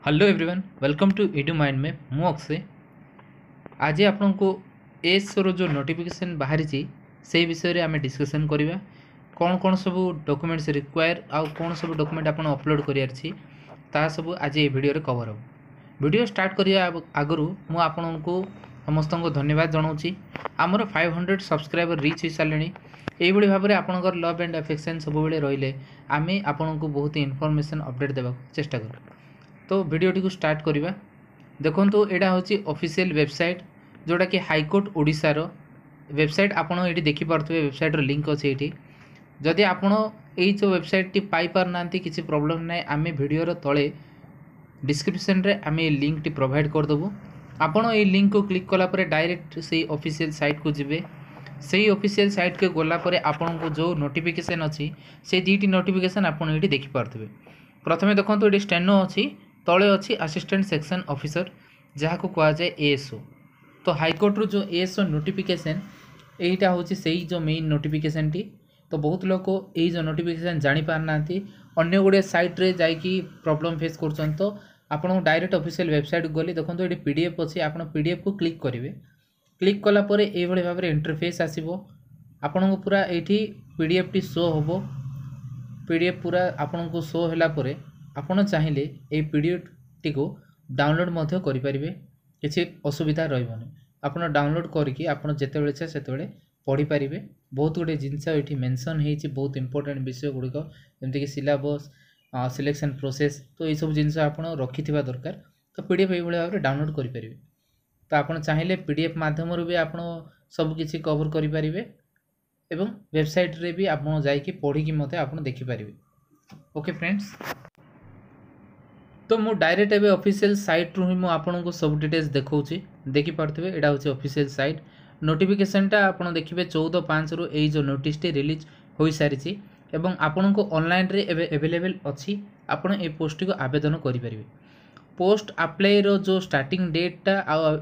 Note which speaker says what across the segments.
Speaker 1: Hello everyone, welcome to Edu Mind में मु अक्षय। आज आपन को एसओ जो नोटिफिकेशन बाहरी से विषय रे आमे डिस्कशन करबा। कौन कौन सब डॉक्यूमेंट्स रिक्वायर आउ कौन सब डॉक्यूमेंट आपन अपलोड करियार छी ता सब आज ये वीडियो रे कवर हो। वीडियो स्टार्ट करिया आगरु मु आपन को समस्त को धन्यवाद जनाऊँगी। आमर 500 सब्सक्राइबर रीच हो सारे। यही भाव में आपंकर लव एंड अफेक्शन सब रही आम आपन को बहुत इनफॉरमेशन अपडेट देवा चेष्टा करूँ। तो वीडियोटी को स्टार्ट करवा। देखो यहाँ हूँ ऑफिशियल वेबसाइट जोटा कि हाईकोर्ट ओडिशार वेबसाइट। आपड़ ये देखिपे वेबसाइट लिंक अच्छे ये। जदि आपड़ ये जो वेबसाइट टी पाई पार ना किसी प्रॉब्लम ना आम वीडियोर तले डिस्क्रिप्शन रे आम ये लिंक टी प्रोवाइड करदेबू। आपड़ ये लिंक को क्लिक कलापर डायरेक्ट से ऑफिशियल साइट को जिबे। से ऑफिशियल साइट के गलापर आपन को जो नोटिफिकेशन अच्छी से दुईटी नोटिफिकेशन आपड़ ये देखिपे। प्रथम देखो ये स्टेनो अच्छी तले अच्छी असिस्टेंट सेक्शन ऑफिसर जहाँ को कह जाए एएसओ। तो हाईकोर्ट जो एएसओ नोटिफिकेशन यहीटा हूँ से जो मेन नोटिफिकेशन टी। तो बहुत लोग यही जो नोटिफिकेशन जापार ना अन्य गुड़े साइट रे जाकि प्रॉब्लम फेस कर। तो आपको डायरेक्ट ऑफिशियल वेबसाइट गली देखो ये पीडीएफ अच्छी आप पीडीएफ को क्लिक करेंगे। क्लिक कलापर ये भाव में इंटरफेस आसो आपन को पूरा ये पीडीएफ टी शो हम। पीडीएफ पूरा आपन को शो है आपड़ चाहिए ये पीडीएफ टी को डाउनलोड मध्य करें। किसी असुविधा रही आप डाउनलोड करके आप जिते चाहे से पढ़ी पारे। बहुत गुड़े जिनस ये मेंशन हो बहुत इंपोर्टेंट विषय गुड़िक जमीक सिलेबस सिलेक्शन प्रोसेस। तो ये सब जिनस आप रखि दरकार। तो पीडीएफ ये भाव में डाउनलोड करेंगे। तो आप चाहिए पीडीएफ माध्यम भी आप सबकि कवर करेंगे एवं वेबसाइट रे भी आप जाकि पढ़ी मत आप देखिपारे। ओके फ्रेंड्स, तो मु डायरेक्ट एवं ऑफिशियल साइट रू ही आपको सब डिटेल्स देखी देखिपे। यहाँ हूँ ऑफिशियल साइट नोटिफिकेशनटा आप देखिए 14/5 रु यही जो नोटिस टी रिलीज हो सारी एवं आपन को ऑनलाइन रे अवेलेबल अच्छी। आपड़ ये पोस्ट को आवेदन करेंगे। पोस्ट अप्लाई रो जो स्टार्टिंग डेटा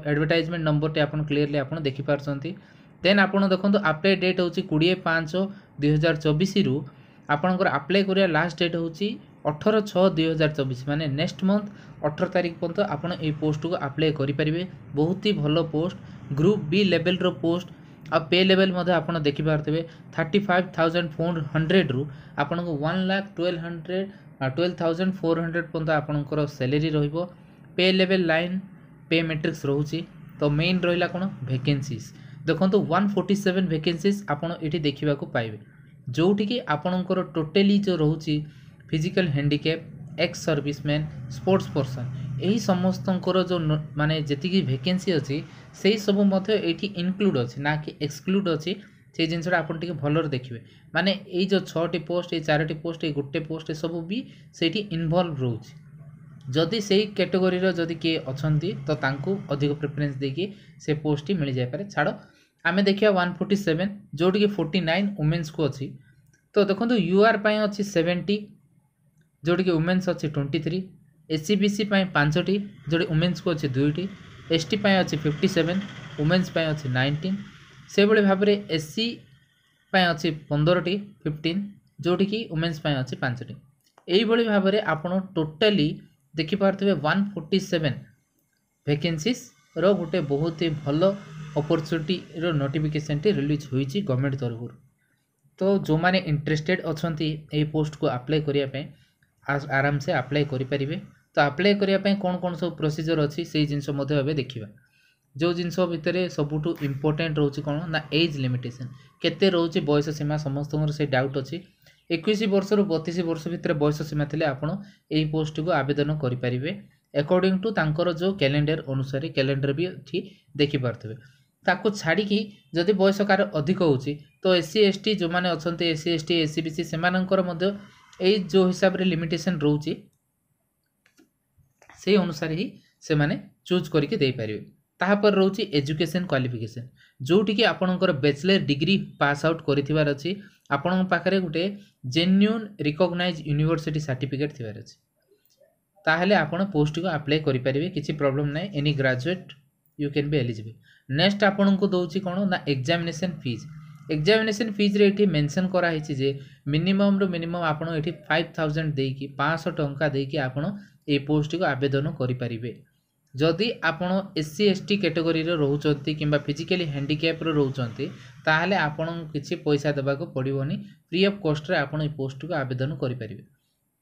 Speaker 1: एडवर्टाइजमेंट नंबर टे आपन क्लीयरली आपन देखि पारछंती। देन आपन देखंतु अप्लाई डेट होची 20/5/2024 रु आपनकर अप्लाई करिया लास्ट डेट होची 18/6/2024 माने नेक्स्ट मंथ 18 तारिख पर्यंत आपन ए पोस्ट को अप्लाई करि परिबे। बहुत ही भलो पोस्ट ग्रुप बी लेवल रो पोस्ट आ पे लेवल मध्ये आपन देखि पारथबे 35,400 रु आपन को 1,12,400 पर्यंत आपनकर सैलरी रहिबो। पे लेवल लाइन पे मैट्रिक्स रोची। तो मेन रहिला कोन वैकेंसीज देखंतु 147 वैकेंसीज आपन एठी देखिबा को पाइबे। जोठी कि आपनकर टोटली जो रोची physical handicap ex serviceman sports person यही समस्तंकर जो माने जेतिकी वैकेंसी अच्छी से सब मध्य एठी इंक्लूड अच्छी ना कि एक्सक्लूड अच्छी। से जिनसा आप भलर देखिए माने ये जो 6टी पोस्ट ये 4टी पोस्ट ये गोटे पोस्ट सब भी से इनवल्व रोच। जदि से कैटेगोरी जदि किए अच्छी तो तांकु अधिक प्रेफरेंस देकी से पोस्ट मिल जाए पारे। छाड़ आमे देखिया 147 जोटी कि 49 वुमेन्स को अच्छी। तो देखो यूआर पाई अच्छी 70 जोटी कि वुमेन्स अच्छी 23 एससीबीसी पाई 5टी जोटी वुमेन्स को अच्छी 2टी एसटी पाई अच्छी 57 वुमेन्स पाई अच्छी 19 से भाई भाव में एससी पाई अच्छी 15टी 15 जोटी कि वुमेन्स पाई अच्छी 5टी। यही भाव में आपन टोटाली देखिपे 147 वैकेंसीज रो गोटे बहुत ही भल अपॉर्चुनिटी रो नोटिफिकेशन टी रिलीज होईची गवर्नमेंट तरफ। तो जो माने इंटरेस्टेड अछंती ए पोस्ट को अप्लाई करिया पे आराम से अप्लाई करि परिबे। तो अप्लाई करिया पे कोन कोन सब प्रोसीजर अछि से जिंस मध्ये भाबे देखिबा। जो जिनस भितर सबुठू इंपोर्टेंट रोचे कौन ना एज लिमिटेशन केते रोचे बयस सीमा समस्त से डाउट अच्छी। 21 वर्ष रु 32 वर्ष भितर बयस सीमा थिले आपण एही पोस्ट को आवेदन करि परिबे अकॉर्डिंग टू तांकर जो कैलेंडर अनुसार कैलेंडर भी ठीक देखि पारथबे। ताको छाड़ी कि जदि बयस कार अधिक होची तो एससी एसटी जो माने अछंते एससी एसटी एससीबीसी सेमानंकर मध्ये एई जो हिसाब रे लिमिटेशन रोची से अनुसार ही से माने चूज करके दे परिबे। तापर रोची एजुकेशन क्वालिफिकेशन जोटी कि आपनकर बैचलर डिग्री पास आउट करिथिबार अछि। आपन पाखरे गुटे जेन्युइन रिकॉग्नाइज यूनिवर्सिटी सर्टिफिकेट थिबार अछि ताहले आपन पोस्ट को अप्लाई करि परिबे। किछि प्रॉब्लम नै any graduate you can be eligible. Next आपन को दोची कोन ना एग्जामिनेशन फीस एग्जामिनेशन फीज रे ये मेंशन कराई जे मिनिमम रो मिनिमम आपण ये 5000 देकी 500 टंका देकी आपण ये पोस्ट को आवेदन करें। जदि आपण एससी एसटी कैटेगरी रोचंती किंबा फिजिकली हैंडिकैप रोचंती ताहले आपण किछि पैसा देबा को पड़िबोनी, फ्री ऑफ कॉस्ट रे आपण ए पोस्ट को आवेदन करें।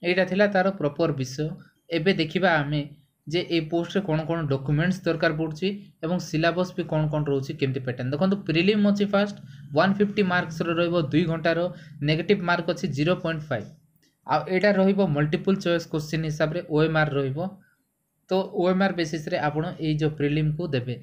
Speaker 1: एटा थिला तार प्रॉपर विषय। एबे देखिबा आमे जे ए पोस्ट रे कोन कोन डॉक्यूमेंट्स दरकार पड़छि एवं सिलेबस भी कोन कोन रहउछि केमति पैटर्न देखंतु। प्रीलिम अछि फास्ट 150 मार्क्स रो रहइबो 2 घंटा रो, नेगेटिव मार्क अछि 0.5 आ एटा रहइबो मल्टीपल चॉइस क्वेश्चन हिसाब रे ओएमआर रहइबो। तो ओएमआर बेसिस रे आपण ए जो प्रीलिम को देबे,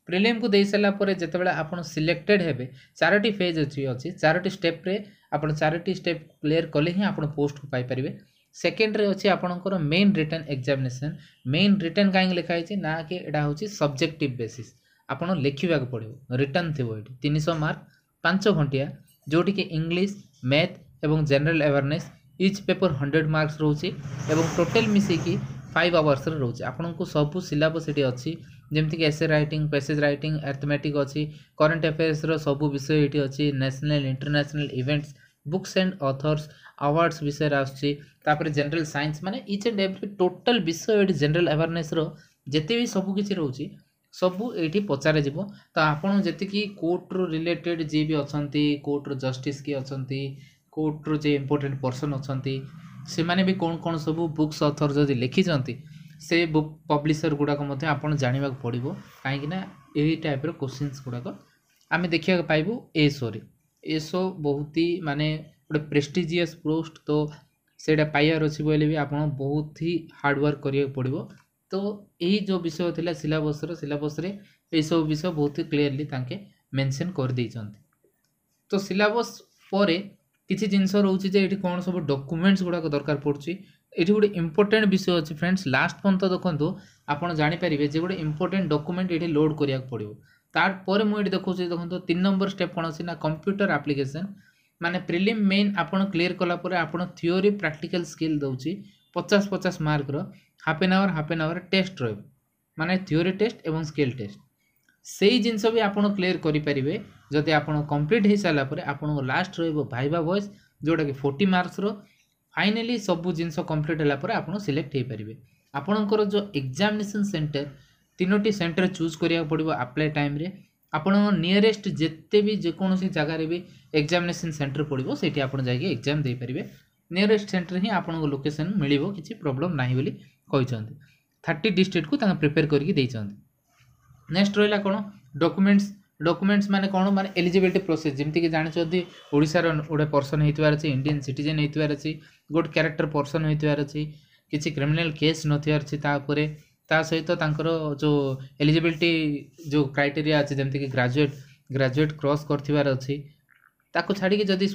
Speaker 1: प्रीलिम को देई सला परे जेतेबेला आपण सिलेक्टेड हेबे चारोटी फेज अछि चारोटी स्टेप रे आपण चारोटी स्टेप क्लियर कले ही आपण पोस्ट को पाई परिबे। सेकेंड रे अछि आपणकर main written examination. Main written काहे लिखा है ना कि एटा होछि सब्जेक्टिव बेसिस, आपण लिखिबा को पड़िबो। रिटन थिबो एटी 300 मार्क 5 घंटिया जोटी कि इंग्लिश मैथ एवं general awareness etch paper 100 marks रोचे एवं टोटल मिसे कि 5 आवर्स रे रोचे। आपन को सब सिलेबस एटी अछि जेमति कि essay writing, passage writing, arithmetic अछि, करंट अफेयर्स रो सब विषय एटी अछि, national international events, books and authors awards विषय आछि, तापर जनरल साइंस माने इच एंड एवरी टोटल विषय एटी जनरल अवेयरनेस रो जेते भी सब किछि रोची सबू एटी पचारे जिवो। तो आपण जेते कि कोर्ट रो रिलेटेड जे भी अछंती, कोर्ट रो जस्टिस की अछंती, कोर्ट रो जे इंपोर्टेंट पर्सन अछंती से माने भी कोन कोन सब बुक्स ऑथर जदी लिखि जंती से बुक पब्लिशर गुडा को मध्ये आपण जानिबा पड़िबो। काहे कि ना एही टाइप रो क्वेश्चंस गुडा को आमे देखिया पाइबो एसओ रे। एसओ बहुत ही माने गोटे प्रेस्टिजियस पोस्ट, तो सेटा पाइयार अछि बोले भी आपण बहुत ही हार्ड वर्क करिया पड़िबो। तो यही जो विषय थिला सिलेबस रे ए सब विषय बहुत ही क्लियरली तांके मेंशन कर दै छथि। तो सिलेबस परे किछि जिंस रहउछि जे एठी कोन सब डॉक्यूमेंट्स गुडा को दरकार पड़छि। एठी गोटे इंपोर्टेंट विषय अछि फ्रेंड्स, लास्ट पर्यंत देखंतु आपण जानि परिबे जे गोटे इंपोर्टेंट डॉक्यूमेंट एठी लोड करिया पड़िबो। तार परे मु एठी देखौछि देखंतु 3 नंबर स्टेप कोन अछि ना कंप्यूटर एप्लीकेशन। माने प्रीलिम मेन आपण क्लियर कला परे आपण थ्योरी प्रैक्टिकल स्किल दउछि 50-50 मार्क रो हाफ एन आवर टेस्ट रह माने थ्योरी टेस्ट एवं स्किल टेस्ट। सेही जिनस भी आपण क्लियर करि परिबे जदि आपण कंप्लीट हे साला परे आपण लास्ट रहइबो भाइबा वॉइस जोटा कि 40 मार्क्स रो। फाइनली सब जिनस कंप्लीट होला परे आपण सिलेक्ट हे परिबे। आपणकर जो एग्जामिनेशन सेंटर तीनोटी सेंटर चूज करिया पड़िबो अप्लाई टाइम रे। आपण नियरेस्ट जेते भी जे कोनोसी जगह रे भी एग्जामिनेशन सेंटर पड़िबो सेठी आपण जाके एग्जाम दे परिबे। नियरेस्ट सेंटर ही आपण लोकेशन मिलिबो, किछि प्रॉब्लम नाही बोली कहिसंती। 30 डिस्ट्रिक्ट को तांका प्रिपेयर करके देइसंती। नेक्स्ट रहला कोन डॉक्यूमेंट्स माने कोन माने एलिजिबिलिटी प्रोसेस जेमति कि जानि छथि ओडिसा रो ओडे पर्सन हेतिवार अछि, इंडियन सिटीजन हेतिवार अछि, गुड कैरेक्टर पर्सन हेतिवार अछि, किछि क्रिमिनल केस नथिवार अछि, ता सहित तांकर जो एलिजिबिलिटी जो क्राइटेरिया अछि जेमति कि ग्रेजुएट क्रॉस करथिवार अछि। ताको छाडी कि जदि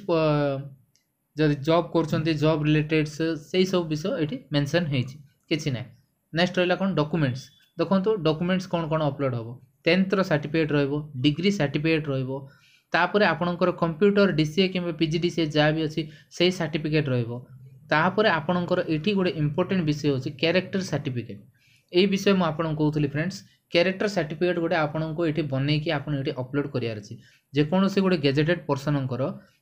Speaker 1: जॉब करछन्ती जॉब रिलेटेड से सब विषय एठी मेंशन हेछि किछि नै। नेक्स्ट रहला कोन डॉक्यूमेंट्स देखंतु डॉक्यूमेंट्स कोन कोन अपलोड होबो 10th रो सर्टिफिकेट रहइबो, डिग्री सर्टिफिकेट रहइबो, तापरे आपणकर कंप्यूटर डीसीए किबा पीजीडीसीए जा भी अछि सेही सर्टिफिकेट रहइबो। तापरे आपणकर एठी गोटे इंपोर्टेंट विषय होछि कैरेक्टर सर्टिफिकेट। एही विषय म आपन कहउतली फ्रेंड्स, कैरेक्टर सर्टिफिकेट गोटे आपन को एठी बनै कि आपन एठी अपलोड करियार अछि। जे कोनोसी गोटे गेजेटेड पर्सनकर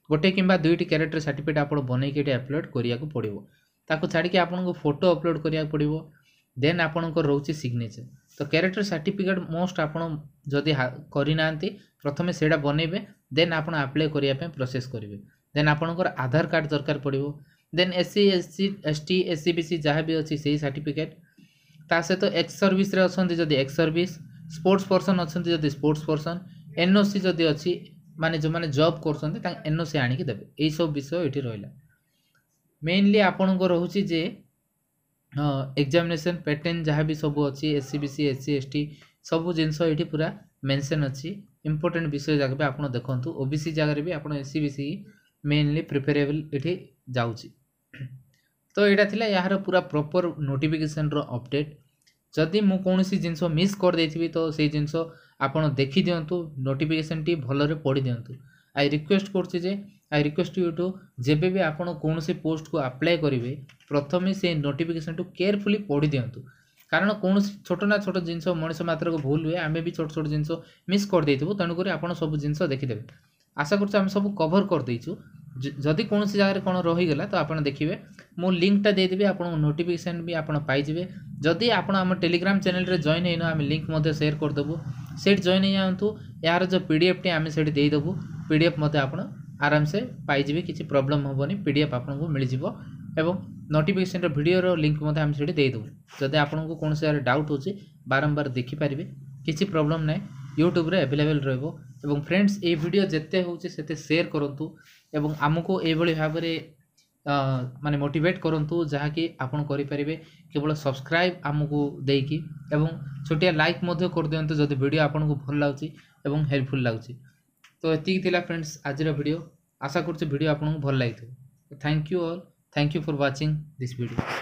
Speaker 1: गोटे किंबा दुईटी कैरेक्टर सर्टिफिकेट आपन बनै कि एठी अपलोड करिया को पड़िबो। ताको छाडी कि आपन को फोटो अपलोड करिया पड़िबो। देन आपन को रहउछि सिग्नेचर। तो कैरेक्टर सर्टिफिकेट मोस्ट आपन जदि करि नांती प्रथमे सेडा बनेबे, देन आपन अप्लाई करिया पे प्रोसेस करिवे। देन आपन को आधार कार्ड दरकार पड़िबो। देन एससी एसटी एससीबीसी जहाँ भी अछि सेही सर्टिफिकेट। ता से तो एक्स सर्विस रे अछंती जदि एक्स सर्विस, स्पोर्ट्स पर्सन अछंती जदि स्पोर्ट्स पर्सन, एनओसी जदि अछि माने जो माने जॉब करछंती ता एनओसी आनी कि देबे। एई सब विषय एठी रहला। मेनली आपन को रहउछि जे एग्जामिनेशन पैटर्न जहाँ भी सब अच्छी एससीबीसी एससी एसटी सब जिनस ये पूरा मेंशन अच्छी इंपोर्टेंट विषय जगह भी आपड़ देखु। ओबीसी जगह भी आप एससीबीसी मेनली प्रिफरेबल ये जाऊँगी। तो यहाँ थिला यार पूरा प्रॉपर नोटिफिकेशन रो अपडेट। जदि मु कौनसी जिनस मिस कर देथिबी तो से जिनस आपड़ देखि दियंतु, नोटिफिकेशन टी भलरे पढ़ी दियंतु। आई रिक्वेस्ट करछि जे आई रिक्वेस्ट यू टू जेबे भी आपड़ कौनसी पोस्ट को अप्लाई करेंगे प्रथमे से नोटिफिकेशन टू केयरफुली पढ़ी दियंतु। कारण कौन छोट ना छोट जिनस मनुष्य मात्र को भूल हुए, आमे भी छोट छोट जिनस मिस कर देथिबु, तेणुक आपड़ सब जिनस देखिदेबे। आशा करूँ आम सब कभर कर देचु जदि कौन सी जगह कौन रहीगला तो आप देखिए मो लिंकटा देदेवि आपको नोटिफिकेशन भी आप पाइबे जदि आप आम टेलीग्राम चैनल रे जॉइन होना आम लिंक शेयर करदेबू से जॉइन हो जातु यार जो पीडीएफ टी आम से देदेबू पीडीएफ आप आराम से पाइबे किसी प्रॉब्लम हेनी पीडीएफ आपको मिल एवं नोटिफिकेशन वीडियो लिंक आम से देदेबू जदि आपको कौन से डाउट हो बारंबार देखिपारे किसी प्रॉब्लम ना यूट्यूब रे अवेलेबल रहिबो एवं फ्रेंड्स ये वीडियो जिते होचे सेते शेयर करंतु एवं आमको ए भली भाव माने मोटिवेट करंतु जहाँकि आपन करि परिबे केवल सब्सक्राइब आमको देकी एवं छोटिया लाइक मध्य कर दियंतु जदि वीडियो आपनको भल लागुची एवं हेल्पफुल लागुची। तो एतिक थिला फ्रेंड्स आजिर वीडियो आशा करछु वीडियो आपनको भल लागिथो। Thank you all, thank you for watching this video.